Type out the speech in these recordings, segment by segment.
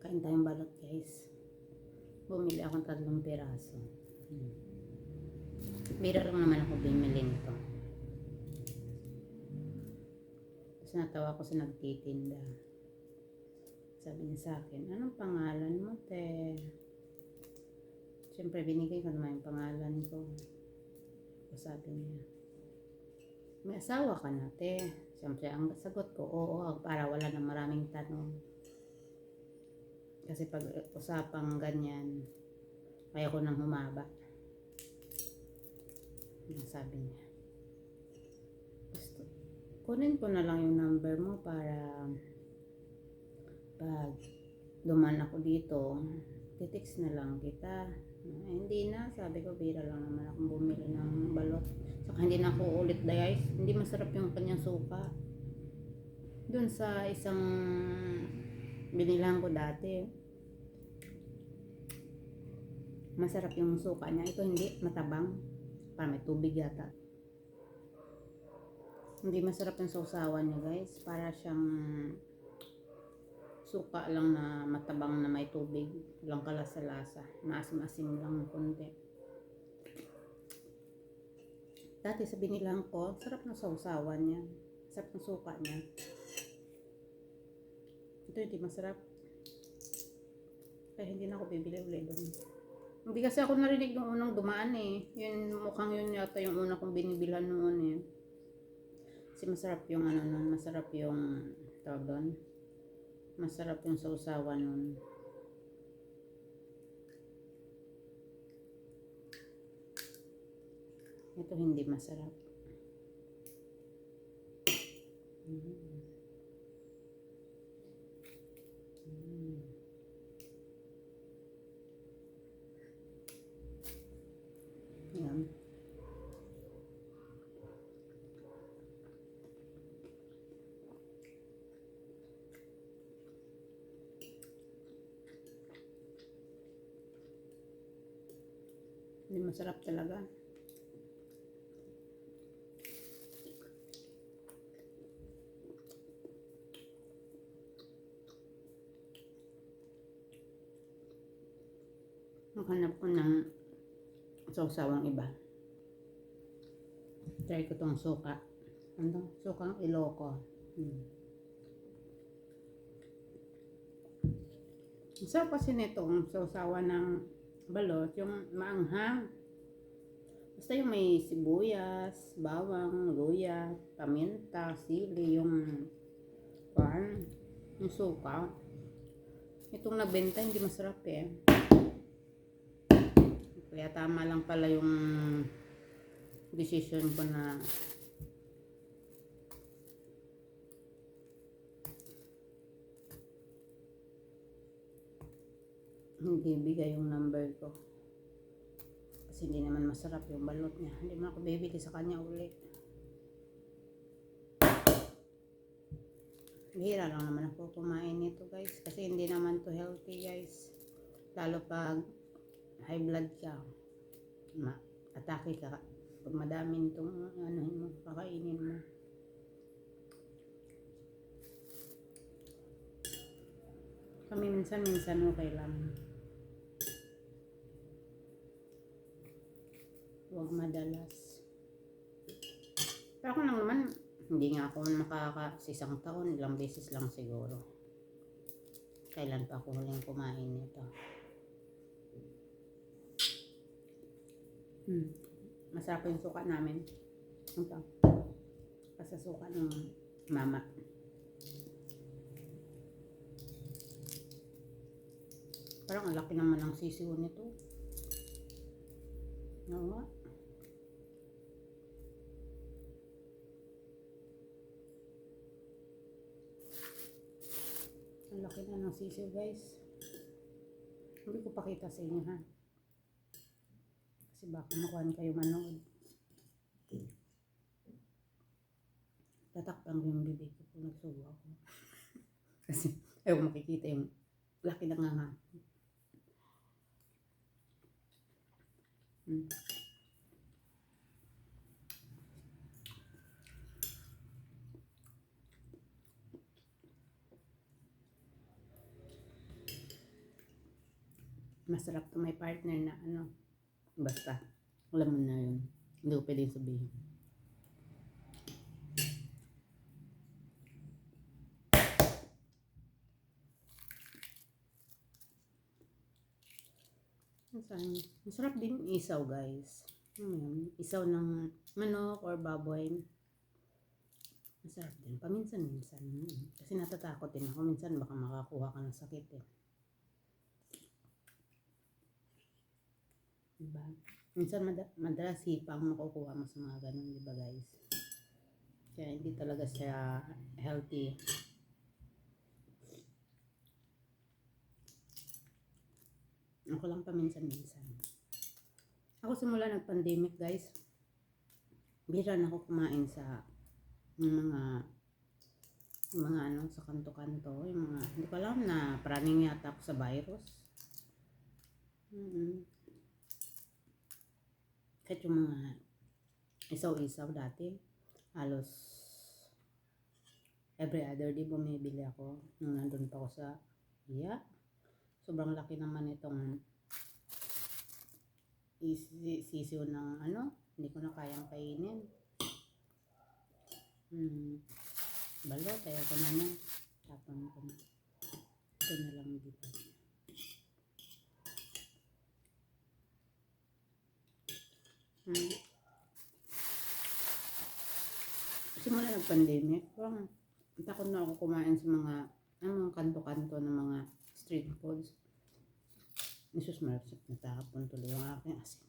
Kain tayong balot, guys. Bumili akong 3 piraso. Bira lang naman ako bumili nito. Tapos natawa ko sa nagtitinda. Sabi niya sa akin, anong pangalan mo, te? Siyempre, binigay ko naman yung pangalan ko. So, sabi niya, may asawa ka na, te? Siyempre, ang sagot ko, oo, para wala na maraming tanong. Kasi pag usapang ganyan, kaya ko nang humaba. Sabi niya, gusto, kunin ko na lang yung number mo para pag duman ako dito, titext na lang kita. Hindi na, sabi ko, bira lang naman akong bumili ng balot. Saka hindi na ako ulit, guys. Hindi masarap yung kanyang suka. Doon sa isang binilang ko dati, masarap yung suka niya. Ito hindi, matabang. Para may tubig yata. Hindi masarap yung sausawan niya, guys. Para siyang suka lang na matabang na may tubig. Walang kalasa-lasa. Maasim-asim lang ng konti. Dati sa binilang ko, sarap ng sausawan niya. Sarap ng suka niya. Ito hindi masarap. Kaya hindi na ako bibili ulit doon. Hindi kasi ako narinig nung unang dumaan eh. Yun, mukhang yun yata yung una kong binibilhan noon eh. Kasi masarap yung ano nun, masarap yung tawag doon. Masarap yung sausawan nun. Ito hindi masarap. Yan. Hindi masarap talaga. Maghanap ko ng sausawang iba. Try ko tong suka. Ano? Sukang Ilocos. Ang sarap kasi nitong sausawa ng balot, yung maanghang. Basta yung may sibuyas, bawang, luya, paminta, sili, yung suka. Itong nabenta hindi masarap eh. Kaya tama lang pala yung decision ko na hindi bigay yung number ko. Kasi hindi naman masarap yung balot niya. Hindi mo ako bibili sa kanya ulit. Bihira lang naman ako kumain nito, guys. Kasi hindi naman to healthy, guys. Lalo pag high blood ka, atake ka pag madaming itong mo, kakainin mo. Kami minsan okay lang. Huwag madalas. Pero ako lang naman, hindi nga ako isang taon, ilang beses lang siguro. Kailan pa ako huling kumain nito? Masarap yung suka namin. Ito. Kasi suka ng mama. Parang ang laki naman ng sisiw nito. Oo nga. Ang laki na ng sisiw, guys. Hindi ko pakita sa inyo, ha? Kasi baka makuhan kayo manood. Tatakpan ko yung bibig ko kung nagsubo ako. Kasi ayaw makikita yung laki na nga. Masarap to may partner na ano. Basta, alam mo na yun. Hindi ko pwedeng sabihin. Masarap din isaw, guys. Isaw ng manok or baboy. Masarap din. Paminsan-minsan. Kasi natatakot din ako. Minsan baka makakuha ka ng sakit eh. Diba? Minsan madalas hipa ang makukuha mo sa mga ganun, diba guys? Kaya hindi talaga siya healthy. Ako lang paminsan-minsan. Ako simula nag-pandemic, guys, bira na ako kumain sa mga ano sa kanto-kanto, yung mga hindi ko alam na praning yata ako sa virus. Kahit yung mga isaw-isaw dati, halos every other day bumibili ako nung nandun pa ako sa iya. Sobrang laki naman itong sisiw ng ano, hindi ko na kayang kainin. Balot, kaya ko na yan. Tapon ko na. Ito na lang dito. Simula nag-pandemic, parang takot na ako kumain sa mga kanto-kanto ng mga street foods. Isus marasip, natapon tuloy yung aking asin.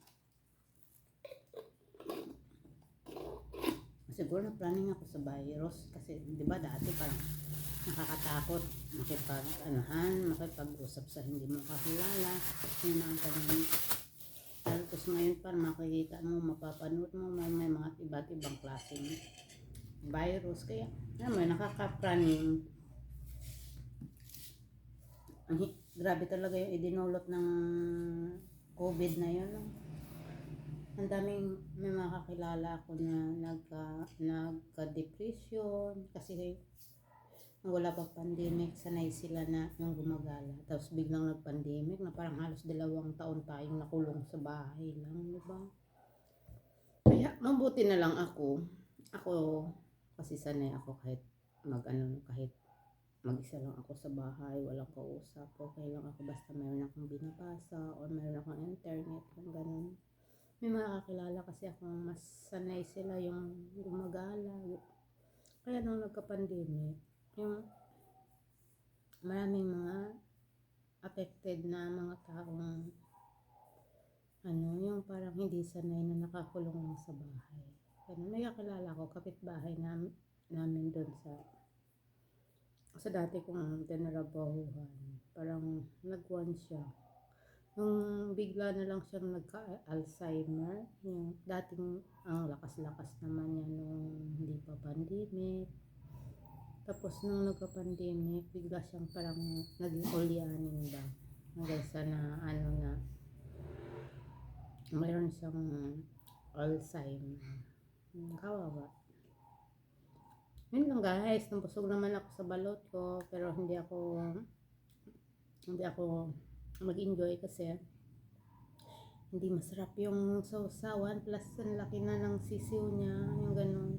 Siguro na planning ako sa virus kasi di ba dati parang nakakatakot makipag-usap sa hindi mo kakilala. Yun ang tanong. Tapos ngayon parang makikita mo, mapapanood mo, may mga iba't ibang klaseng virus. Kaya nakaka-praning. Grabe talaga yung idinulot ng COVID na yun. Ang daming may makakilala ako na nagka-depression kasi wala pa pandemic, sanay sila na yung gumagala. Tapos biglang nag-pandemic na parang halos 2 taon tayong nakulong sa bahay lang, diba? Kaya mabuti na lang ako kasi sanay ako kahit kahit mag-isa lang ako sa bahay, walang kausap, okay lang ako basta mayroon akong binabasa o mayroon akong internet, kung ganun. May mga kakilala kasi ako mas sanay sila yung gumagala. Kaya nung nagka-pandemic, yung maraming mga affected na mga taong yung parang hindi sanay na nakakulong lang sa bahay. Ganun, may kakilala ko, kapitbahay namin doon sa dati kong tinrabahuhan. Parang nagwan siya. Nung bigla na lang siyang nagka-Alzheimer, yung dating ang lakas-lakas naman niya nung hindi pa pandemic. Tapos nung nagka-pandemic, bigla siyang parang naging ulyanin ba. Hanggang sa na mayroon siyang Alzheimer. Kawawa. Yun lang guys, nabusog naman ako sa balot ko, pero hindi ako mag-enjoy kasi hindi masarap yung sausawan, plus ang laki na ng sisiw niya, yung ganun.